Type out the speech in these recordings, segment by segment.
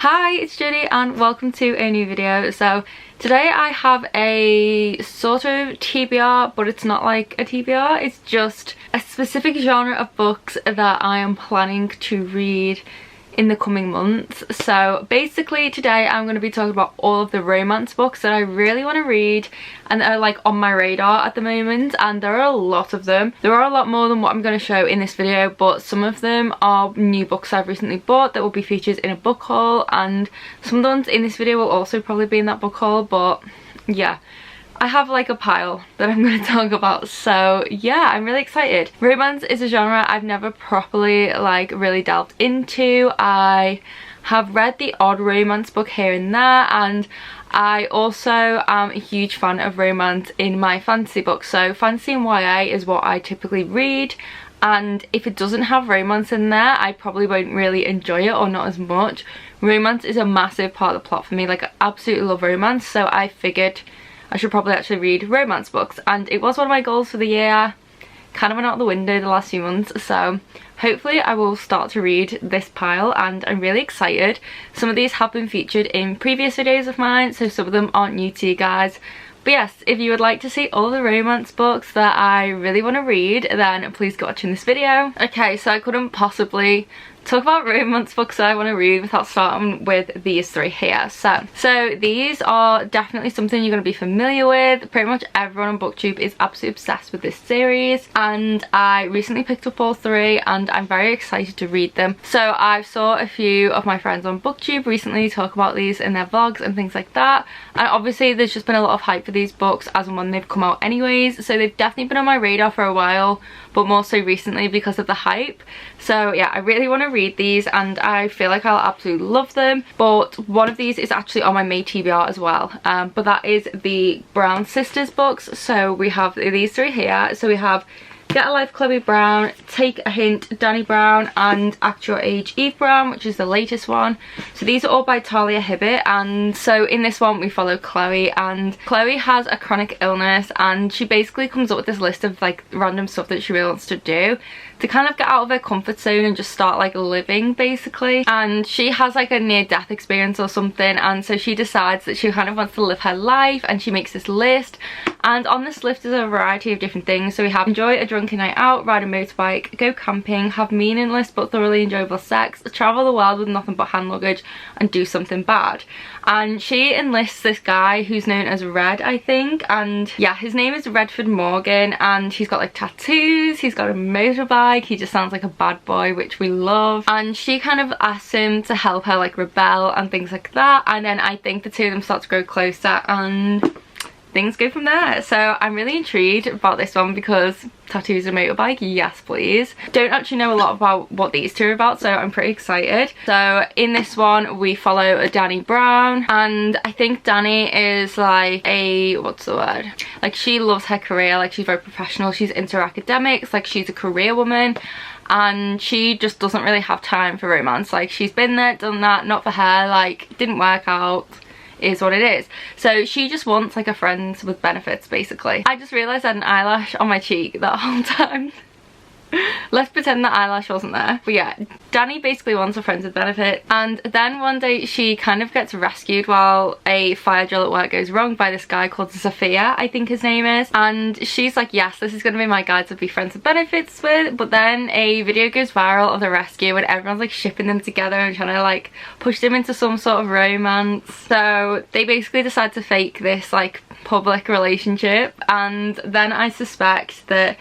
Hi, it's Judy and welcome to a new video. So today I have a sort of TBR, but it's not like a TBR, it's just a specific genre of books that I am planning to read in the coming months. So basically today I'm going to be talking about all of the romance books that I really want to read and that are like on my radar at the moment, and there are a lot of them. There are a lot more than what I'm going to show in this video, but some of them are new books I've recently bought that will be featured in a book haul, and some of the ones in this video will also probably be in that book haul. But yeah, I have like a pile that I'm going to talk about, so yeah, I'm really excited. Romance is a genre I've never properly like really delved into. I have read the odd romance book here and there, and I also am a huge fan of romance in my fantasy books. So fantasy and YA is what I typically read, and if it doesn't have romance in there I probably won't really enjoy it, or not as much. Romance is a massive part of the plot for me. Like, I absolutely love romance, so I figured I should probably actually read romance books, and it was one of my goals for the year. Kind of went out the window the last few months, so hopefully I will start to read this pile, and I'm really excited. Some of these have been featured in previous videos of mine, so some of them aren't new to you guys. But yes, if you would like to see all the romance books that I really want to read, then please go watching this video. Okay, so I couldn't possibly talk about romance books that I want to read without starting with these three here. So these are definitely something you're going to be familiar with. Pretty much everyone on BookTube is absolutely obsessed with this series, and I recently picked up all three and I'm very excited to read them. So I saw a few of my friends on BookTube recently talk about these in their vlogs and things like that, and obviously there's just been a lot of hype for these books as and when they've come out anyways, so they've definitely been on my radar for a while, but more so recently because of the hype. So yeah, I really want to read these and I feel like I'll absolutely love them. But one of these is actually on my May TBR as well, but that is the Brown Sisters books. So we have these three here. So we have Get a Life Chloe Brown, Take a Hint Danny Brown, and Act Your Age Eve Brown, which is the latest one. So these are all by Talia Hibbert, and so in this one we follow Chloe, and Chloe has a chronic illness, and she basically comes up with this list of like random stuff that she really wants to do to kind of get out of her comfort zone and just start like living basically. And she has like a near-death experience or something, and so she decides that she kind of wants to live her life, and she makes this list, and on this list is a variety of different things. So we have enjoy a drunken night out, ride a motorbike, go camping, have meaningless but thoroughly enjoyable sex, travel the world with nothing but hand luggage, and do something bad. And she enlists this guy who's known as Red, I think, and yeah, his name is Redford Morgan, and he's got like tattoos, he's got a motorbike, he just sounds like a bad boy, which we love. And she kind of asks him to help her like rebel and things like that, and then I think the two of them start to grow closer and things go from there. So I'm really intrigued about this one because tattoos and motorbike, yes please. Don't actually know a lot about what these two are about, so I'm pretty excited. So in this one we follow a Danny Brown, and I think Danny is like a, what's the word, like she loves her career, like she's very professional, she's into her academics, like she's a career woman, and she just doesn't really have time for romance. Like she's been there, done that, not for her, like didn't work out, is what it is. So she just wants like a friend with benefits basically. I just realised I had an eyelash on my cheek that whole time. Let's pretend that eyelash wasn't there. But yeah, Danny basically wants a friend with benefits, and then one day she kind of gets rescued while a fire drill at work goes wrong by this guy called Sophia, I think his name is, and she's like, yes, this is going to be my guy to be friends with benefits with. But then a video goes viral of the rescue and everyone's like shipping them together and trying to like push them into some sort of romance. So they basically decide to fake this like public relationship, and then I suspect that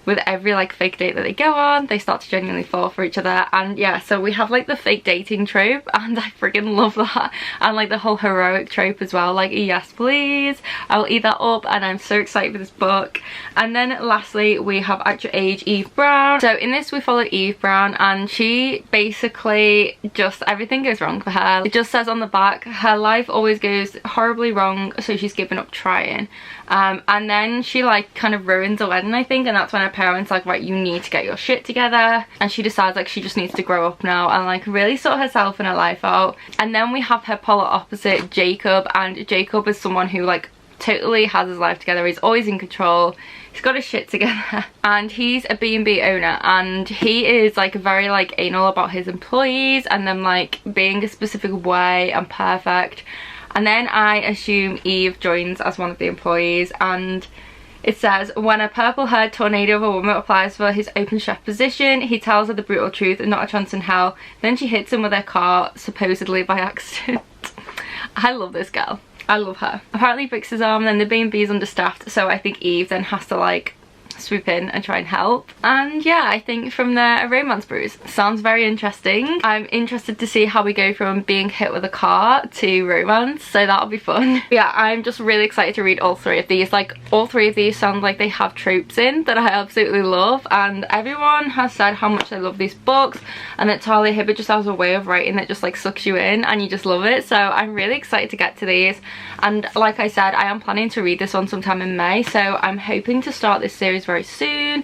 with every like fake date that they go on, they start to genuinely fall for each other. And yeah, so we have like the fake dating trope, and I freaking love that, and like the whole heroic trope as well. Like yes please, I will eat that up, and I'm so excited for this book. And then lastly we have At Your Age Eve Brown. So in this we follow Eve Brown, and she basically just, everything goes wrong for her. It just says on the back, her life always goes horribly wrong, so she's given up trying. And then she like kind of ruins a wedding, I think, and that's when her parents like, right, you need to get your shit together, and she decides like she just needs to grow up now and like really sort herself and her life out. And then we have her polar opposite, Jacob, and Jacob is someone who like totally has his life together. He's always in control. He's got his shit together. And he's a B&B owner, and he is like very like anal about his employees and them like being a specific way and perfect. And then I assume Eve joins as one of the employees, and it says, when a purple-haired tornado of a woman applies for his open chef position, he tells her the brutal truth and not a chance in hell. Then she hits him with her car, supposedly by accident. I love this girl. I love her. Apparently breaks his arm, then the B&B is understaffed, so I think Eve then has to like swoop in and try and help. And yeah, I think from there, a romance brews. Sounds very interesting. I'm interested to see how we go from being hit with a car to romance, so that'll be fun. But yeah, I'm just really excited to read all three of these. Like, all three of these sound like they have tropes in that I absolutely love, and everyone has said how much they love these books, and that Talia Hibbert just has a way of writing that just like sucks you in and you just love it. So I'm really excited to get to these, and like I said, I am planning to read this one sometime in May, so I'm hoping to start this series very soon, and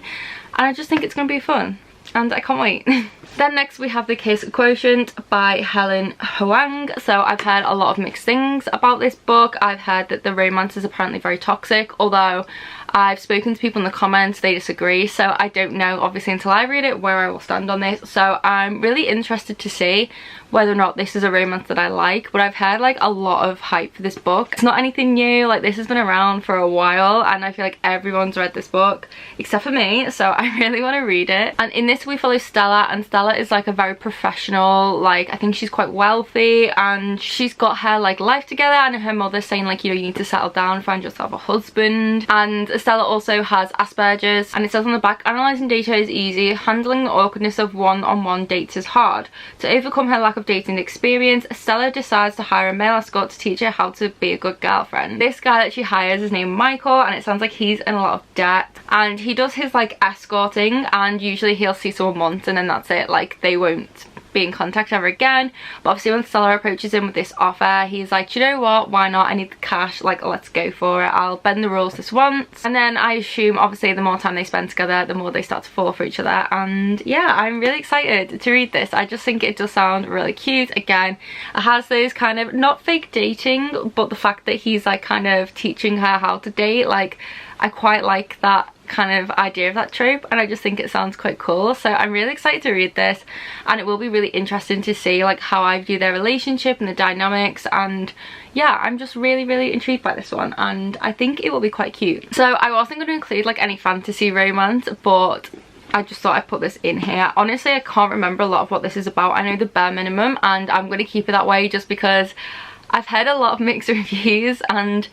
I just think it's going to be fun and I can't wait. Then next we have The Kiss Quotient by Helen Hoang. So I've heard a lot of mixed things about this book. I've heard that the romance is apparently very toxic, although I've spoken to people in the comments, they disagree, so I don't know obviously until I read it where I will stand on this. So I'm really interested to see whether or not this is a romance that I like, but I've heard like a lot of hype for this book. It's not anything new, like this has been around for a while and I feel like everyone's read this book except for me, so I really want to read it. And in this we follow Stella, and Stella is like a very professional, like I think she's quite wealthy and she's got her like life together, and her mother's saying like, you know, you need to settle down, find yourself a husband. And Stella also has Asperger's, and it says on the back, analysing data is easy, handling the awkwardness of one-on-one dates is hard. To overcome her lack of dating experience, Stella decides to hire a male escort to teach her how to be a good girlfriend. This guy that she hires is named Michael, and it sounds like he's in a lot of debt, and he does his like escorting, and usually he'll see someone once and then that's it, like they won't be in contact ever again. But obviously when Stella approaches him with this offer, he's like, you know what, why not, I need the cash, like let's go for it, I'll bend the rules this once. And then I assume obviously the more time they spend together, the more they start to fall for each other. And yeah, I'm really excited to read this. I just think it does sound really cute. Again, it has those kind of, not fake dating, but the fact that he's like kind of teaching her how to date, like I quite like that kind of idea of that trope, and I just think it sounds quite cool. So I'm really excited to read this, and it will be really interesting to see like how I view their relationship and the dynamics. And yeah, I'm just really intrigued by this one, and I think it will be quite cute. So I wasn't going to include like any fantasy romance, but I just thought I'd put this in here. Honestly, I can't remember a lot of what this is about. I know the bare minimum, and I'm going to keep it that way just because I've heard a lot of mixed reviews, and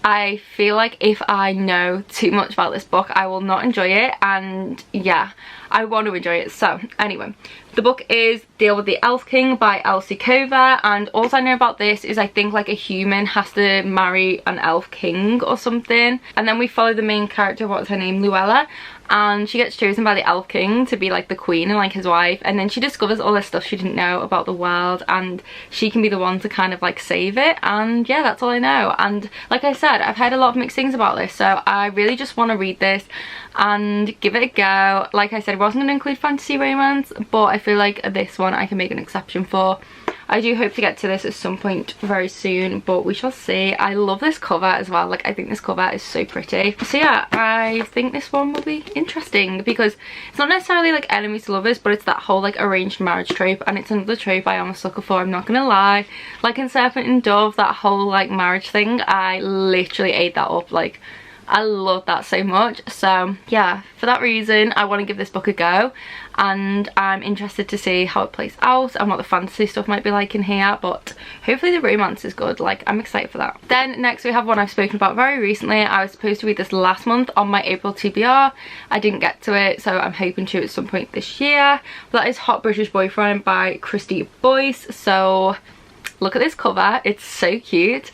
I feel like if I know too much about this book, I will not enjoy it, and yeah, I want to enjoy it. So anyway, the book is Deal with the Elf King by Elsie Cover, and all I know about this is I think like a human has to marry an elf king or something, and then we follow the main character, what's her name, Luella, and she gets chosen by the Elf King to be like the queen and like his wife, and then she discovers all this stuff she didn't know about the world, and she can be the one to kind of like save it. And yeah, that's all I know. And like I said, I've heard a lot of mixed things about this, so I really just want to read this and give it a go. Like I said, I wasn't going to include fantasy romance, but I feel like this one I can make an exception for. I do hope to get to this at some point very soon, but we shall see. I love this cover as well. Like, I think this cover is so pretty. So yeah, I think this one will be interesting because it's not necessarily like enemies to lovers, but it's that whole like arranged marriage trope, and it's another trope I am a sucker for, I'm not gonna lie. Like in Serpent and Dove, that whole like marriage thing, I literally ate that up. Like, I love that so much. So yeah, for that reason I want to give this book a go, and I'm interested to see how it plays out and what the fantasy stuff might be like in here, but hopefully the romance is good. Like, I'm excited for that. Then next we have one I've spoken about very recently. I was supposed to read this last month on my April TBR. I didn't get to it, so I'm hoping to at some point this year. But that is Hot British Boyfriend by Christy Boyce. So look at this cover, it's so cute.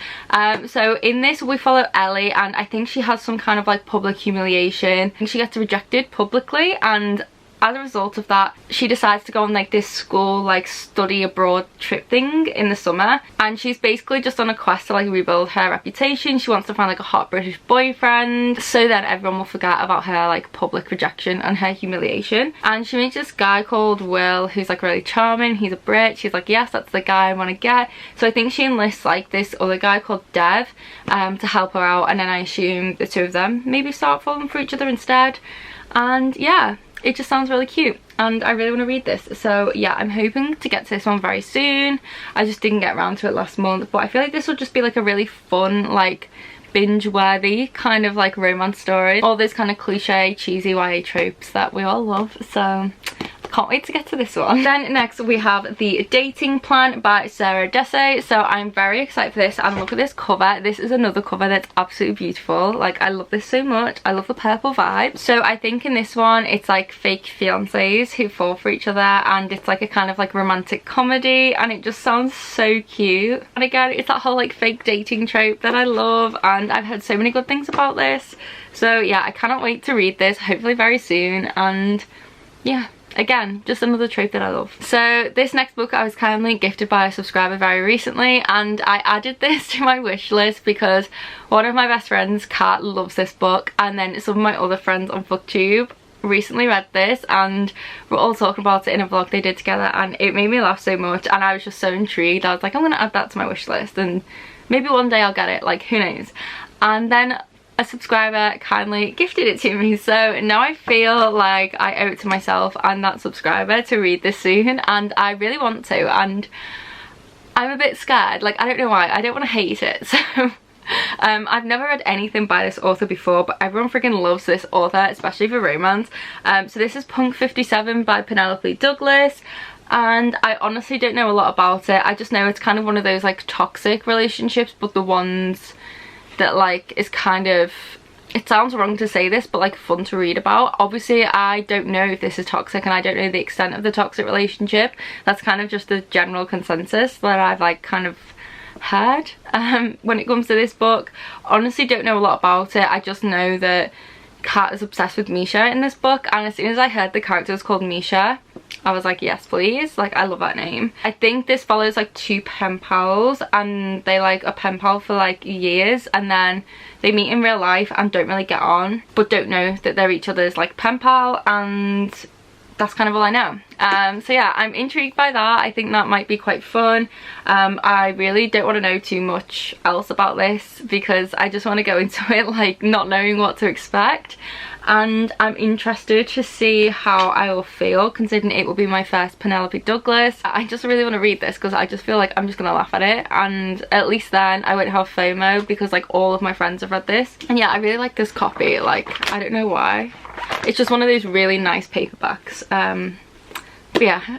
So in this we follow Ellie, and I think she has some kind of like public humiliation, and she gets rejected publicly, and as a result of that, she decides to go on like this school like study abroad trip thing in the summer, and she's basically just on a quest to like rebuild her reputation. She wants to find like a hot British boyfriend so then everyone will forget about her like public rejection and her humiliation. And she meets this guy called Will who's like really charming. He's a Brit. She's like, yes, that's the guy I want to get. So I think she enlists like this other guy called Dev to help her out, and then I assume the two of them maybe start falling for each other instead. And yeah, it just sounds really cute and I really want to read this. So yeah, I'm hoping to get to this one very soon. I just didn't get around to it last month, but I feel like this will just be like a really fun, like binge worthy kind of like romance story. All those kind of cliche cheesy YA tropes that we all love. So can't wait to get to this one. Then next we have The Dating Plan by Sarah Dessay. So I'm very excited for this, and look at this cover. This is another cover that's absolutely beautiful. Like, I love this so much. I love the purple vibe. So I think in this one it's like fake fiancés who fall for each other, and it's like a kind of like romantic comedy, and it just sounds so cute. And again, it's that whole like fake dating trope that I love, and I've heard so many good things about this. So yeah, I cannot wait to read this, hopefully very soon. And yeah, again, just another trope that I love. So this next book I was kindly gifted by a subscriber very recently, and I added this to my wish list because one of my best friends, Kat, loves this book, and then some of my other friends on BookTube recently read this and we're all talking about it in a vlog they did together, and it made me laugh so much and I was just so intrigued. I was like, I'm gonna add that to my wish list and maybe one day I'll get it, like who knows. And then a subscriber kindly gifted it to me, so now I feel like I owe it to myself and that subscriber to read this soon, and I really want to, and I'm a bit scared. Like, I don't know why, I don't want to hate it. So I've never read anything by this author before, but everyone freaking loves this author, especially for romance. So this is Punk 57 by Penelope Douglas, and I honestly don't know a lot about it. I just know it's kind of one of those like toxic relationships, but the ones that like is kind of, it sounds wrong to say this, but like fun to read about. Obviously I don't know if this is toxic and I don't know the extent of the toxic relationship. That's kind of just the general consensus that I've like kind of heard when it comes to this book. Honestly don't know a lot about it. I just know that Kat is obsessed with Misha in this book, and as soon as I heard the character was called Misha, I was like, yes please, like I love that name. I think this follows like two pen pals, and they like are pen pal for like years, and then they meet in real life and don't really get on, but don't know that they're each other's like pen pal, and that's kind of all I know. So yeah, I'm intrigued by that. I think that might be quite fun. I really don't want to know too much else about this because I just want to go into it like not knowing what to expect, and I'm interested to see how I will feel considering it will be my first Penelope Douglas. I just really want to read this because I just feel like I'm just gonna laugh at it, and at least then I won't have FOMO because like all of my friends have read this. And yeah, I really like this copy. Like, I don't know why, it's just one of those really nice paperbacks. But yeah,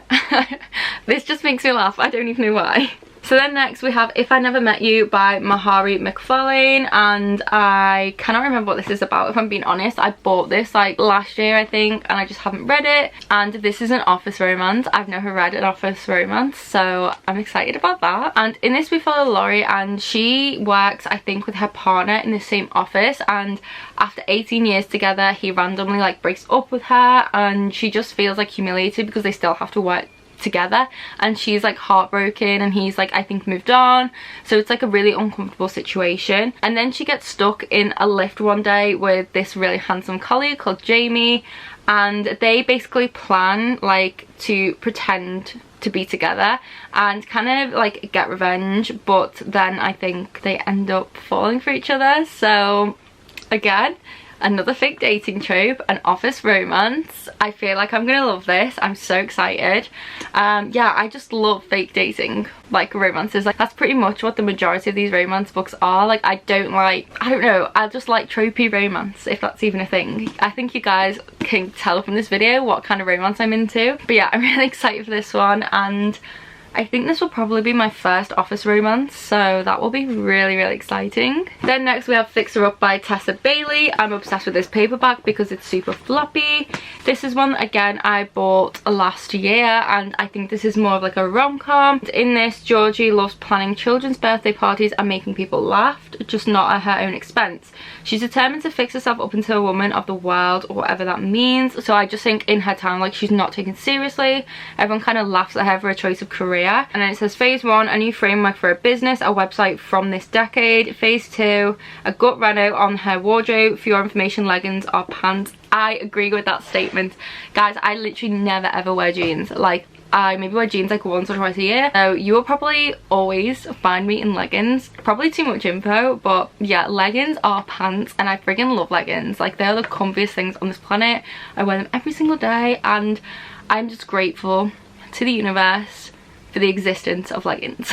this just makes me laugh. I don't even know why. So then next we have If I Never Met You by Mahari McFarlane, and I cannot remember what this is about if I'm being honest. I bought this like last year I think, and I just haven't read it, and this is an office romance. I've never read an office romance, so I'm excited about that. And in this we follow Laurie, and she works I think with her partner in the same office, and after 18 years together he randomly like breaks up with her, and she just feels like humiliated because they still have to work together, and she's like heartbroken and he's like I think moved on, so it's like a really uncomfortable situation. And then she gets stuck in a lift one day with this really handsome colleague called Jamie, and they basically plan like to pretend to be together and kind of like get revenge, but then I think they end up falling for each other. So again, another fake dating trope, an office romance. I feel like I'm gonna love this. I'm so excited. Yeah, I just love fake dating like romances. Like, that's pretty much what the majority of these romance books are. Like, I don't know, I just like tropey romance, if that's even a thing. I think you guys can tell from this video what kind of romance I'm into. But yeah, I'm really excited for this one, and I think this will probably be my first office romance, so that will be really, really exciting. Then next we have Fix Her Up by Tessa Bailey. I'm obsessed with this paperback because it's super floppy. This is one, again, I bought last year, and I think this is more of like a rom-com. In this, Georgie loves planning children's birthday parties and making people laugh, just not at her own expense. She's determined to fix herself up into a woman of the world, or whatever that means. So I just think in her town, like, she's not taken seriously. Everyone kind of laughs at her for a choice of career. And then it says phase 1, a new framework for a business, a website from this decade. Phase 2, a gut reno on her wardrobe. For your information, leggings are pants. I agree with that statement. Guys, I literally never ever wear jeans. Like, I maybe wear jeans like once or twice a year. So you will probably always find me in leggings. Probably too much info, but yeah, leggings are pants, and I friggin' love leggings. Like, they're the comfiest things on this planet. I wear them every single day, and I'm just grateful to the universe for the existence of leggings.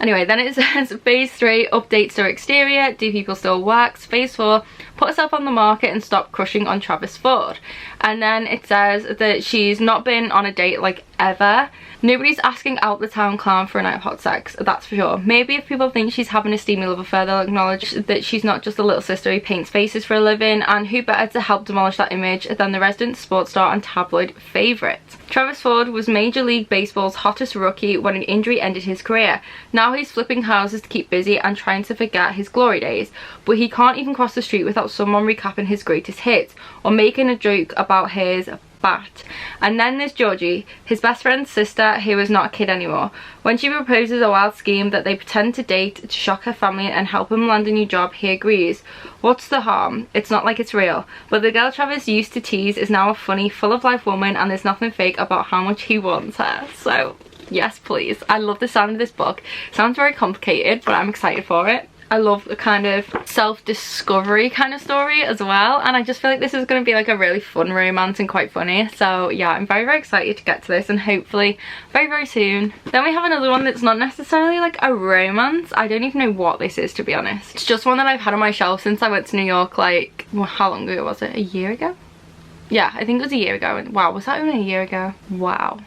Anyway, then it says phase 3, updates her exterior, do people still wax? Phase 4, put herself on the market and stop crushing on Travis Ford. And then it says that she's not been on a date like ever. Nobody's asking out the town clown for a night of hot sex, that's for sure. Maybe if people think she's having a steamy love affair, they'll acknowledge that she's not just a little sister who paints faces for a living, and who better to help demolish that image than the resident sports star and tabloid favourite. Travis Ford was Major League Baseball's hottest rookie when an injury ended his career. Now he's flipping houses to keep busy and trying to forget his glory days, but he can't even cross the street without someone recapping his greatest hits or making a joke about his bat. And then there's Georgie, his best friend's sister, who is not a kid anymore. When she proposes a wild scheme that they pretend to date to shock her family and help him land a new job, he agrees. What's the harm? It's not like it's real. But the girl Travis used to tease is now a funny, full of life woman, and there's nothing fake about how much he wants her. So yes, please. I love the sound of this book. It sounds very complicated, but I'm excited for it. I love the kind of self-discovery kind of story as well, and I just feel like this is going to be like a really fun romance and quite funny. So yeah, I'm very, very excited to get to this, and hopefully very, very soon. Then we have another one that's not necessarily like a romance. I don't even know what this is, to be honest. It's just one that I've had on my shelf since I went to New York, like, well, how long ago was it? A year ago? Yeah, I think it was a year ago. Wow, was that even a year ago? Wow.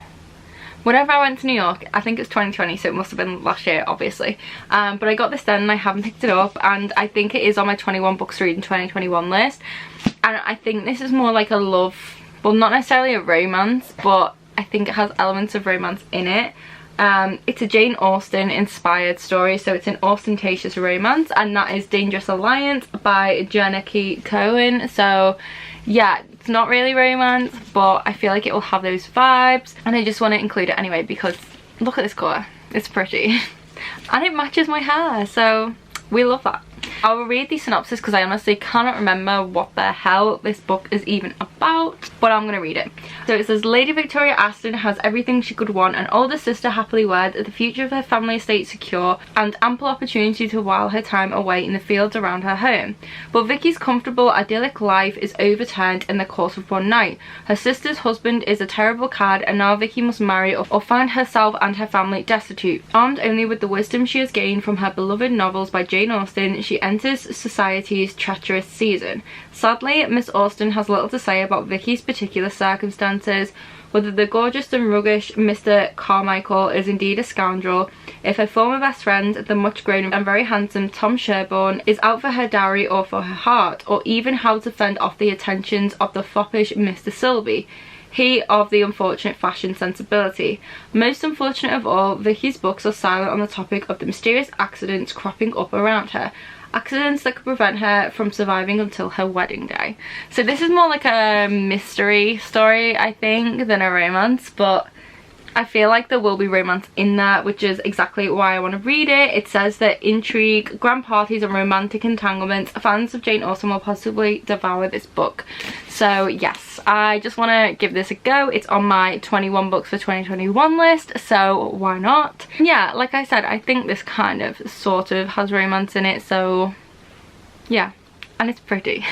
Whenever I went to New York, I think it's 2020, so it must have been last year, obviously. But I got this then and I haven't picked it up, and I think it is on my 21 books to read in 2021 list. And I think this is more like a love, well, not necessarily a romance, but I think it has elements of romance in it. It's a Jane Austen inspired story, so it's an ostentatious romance, and that is Dangerous Alliance by Jenna Key Cohen. So yeah, it's not really romance, but I feel like it will have those vibes, and I just want to include it anyway because look at this colour, it's pretty and it matches my hair, so we love that. I will read the synopsis because I honestly cannot remember what the hell this book is even about, but I'm gonna read it. So it says, Lady Victoria Aston has everything she could want: an older sister happily wed, the future of her family estate secure, and ample opportunity to while her time away in the fields around her home. But Vicky's comfortable, idyllic life is overturned in the course of one night. Her sister's husband is a terrible cad, and now Vicky must marry or find herself and her family destitute. Armed only with the wisdom she has gained from her beloved novels by Jane Austen, she enters society's treacherous season. Sadly, Miss Austen has little to say about Vicky's particular circumstances, whether the gorgeous and roguish Mr. Carmichael is indeed a scoundrel, if her former best friend, the much grown and very handsome Tom Sherborne, is out for her dowry or for her heart, or even how to fend off the attentions of the foppish Mr. Silby, he of the unfortunate fashion sensibility. Most unfortunate of all, Vicky's books are silent on the topic of the mysterious accidents cropping up around her. Accidents that could prevent her from surviving until her wedding day. So this is more like a mystery story, I think, than a romance, but I feel like there will be romance in that, which is exactly why I want to read it. It says that intrigue, grand parties and romantic entanglements, fans of Jane Austen will possibly devour this book. So yes, I just want to give this a go. It's on my 21 books for 2021 list, so why not? Yeah, like I said, I think this kind of sort of has romance in it, so yeah, and it's pretty.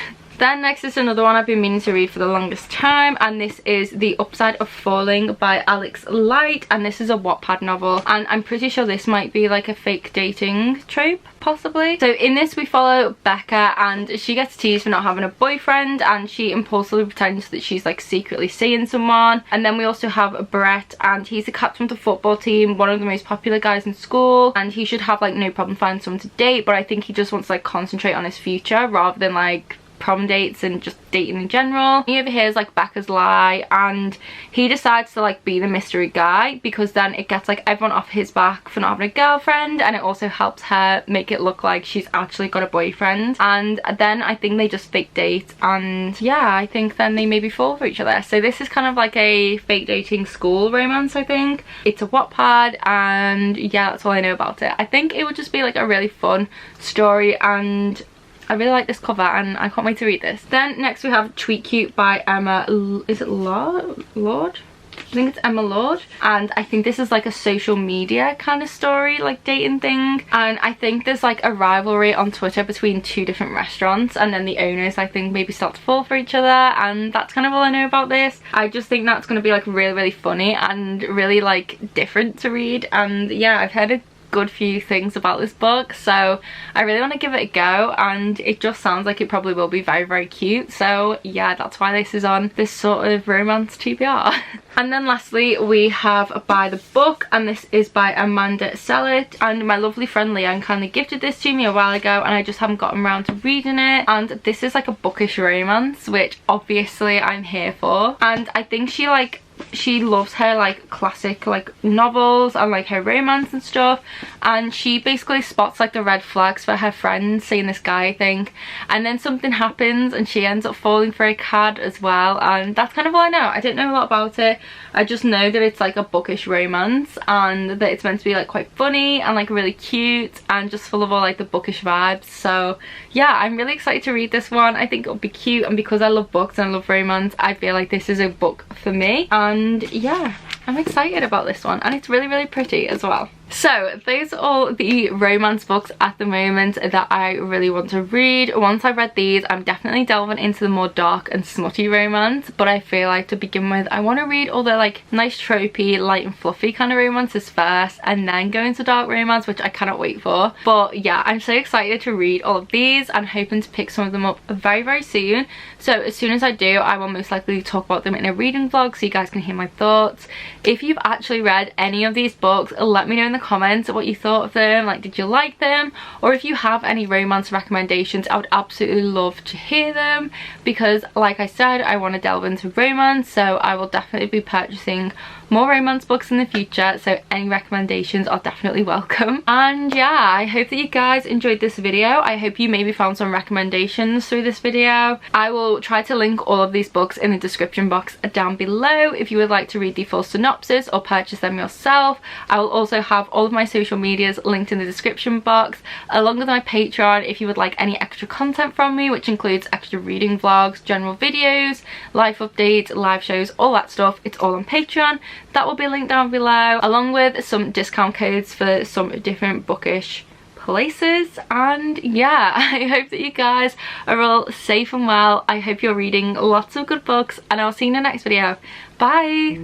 Then next is another one I've been meaning to read for the longest time, and this is The Upside of Falling by Alex Light, and this is a Wattpad novel, and I'm pretty sure this might be like a fake dating trope, possibly. So in this we follow Becca, and she gets teased for not having a boyfriend, and she impulsively pretends that she's like secretly seeing someone. And then we also have Brett, and he's the captain of the football team, one of the most popular guys in school, and he should have like no problem finding someone to date, but I think he just wants to like concentrate on his future rather than like prom dates and just dating in general. He overhears like Becca's lie, and he decides to like be the mystery guy, because then it gets like everyone off his back for not having a girlfriend, and it also helps her make it look like she's actually got a boyfriend. And then I think they just fake date, and yeah, I think then they maybe fall for each other. So this is kind of like a fake dating school romance, I think. It's a Wattpad, and yeah, that's all I know about it. I think it would just be like a really fun story, and I really like this cover and I can't wait to read this. Then next we have Tweet Cute by Emma, is it Lord? I think it's Emma Lord, and I think this is like a social media kind of story, like dating thing, and I think there's like a rivalry on Twitter between two different restaurants, and then the owners I think maybe start to fall for each other, and that's kind of all I know about this. I just think that's going to be like really funny and really like different to read, and yeah, I've heard a good few things about this book, so I really want to give it a go, and it just sounds like it probably will be very cute. So yeah, that's why this is on this sort of romance TBR. And then lastly we have By the Book, and this is by Amanda Sellett, and my lovely friend Leanne kindly gifted this to me a while ago, and I just haven't gotten around to reading it. And this is like a bookish romance, which obviously I'm here for, and I think she loves her like classic like novels and like her romance and stuff, and she basically spots like the red flags for her friends seeing this guy, I think, and then something happens and she ends up falling for a cad as well, and that's kind of all I know. I don't know a lot about it. I just know that it's like a bookish romance, and that it's meant to be like quite funny and like really cute and just full of all like the bookish vibes. So yeah, I'm really excited to read this one. I think it'll be cute, and because I love books and I love romance, I feel like this is a book for me. And yeah, I'm excited about this one, and it's really pretty as well. So those are all the romance books at the moment that I really want to read. Once I've read these, I'm definitely delving into the more dark and smutty romance, but I feel like to begin with I want to read all the like nice tropey, light and fluffy kind of romances first, and then go into dark romance, which I cannot wait for. But yeah, I'm so excited to read all of these and hoping to pick some of them up very soon. So as soon as I do, I will most likely talk about them in a reading vlog so you guys can hear my thoughts. If you've actually read any of these books, let me know in the comments what you thought of them. Like, did you like them? Or if you have any romance recommendations, I would absolutely love to hear them, because like I said, I want to delve into romance, so I will definitely be purchasing more romance books in the future, so any recommendations are definitely welcome. And yeah, I hope that you guys enjoyed this video. I hope you maybe found some recommendations through this video. I will try to link all of these books in the description box down below if you would like to read the full synopsis or purchase them yourself. I will also have all of my social medias linked in the description box, along with my Patreon if you would like any extra content from me, which includes extra reading vlogs, general videos, life updates, live shows, all that stuff. It's all on Patreon. That will be linked down below, along with some discount codes for some different bookish places. And yeah, I hope that you guys are all safe and well. I hope you're reading lots of good books, and I'll see you in the next video. Bye!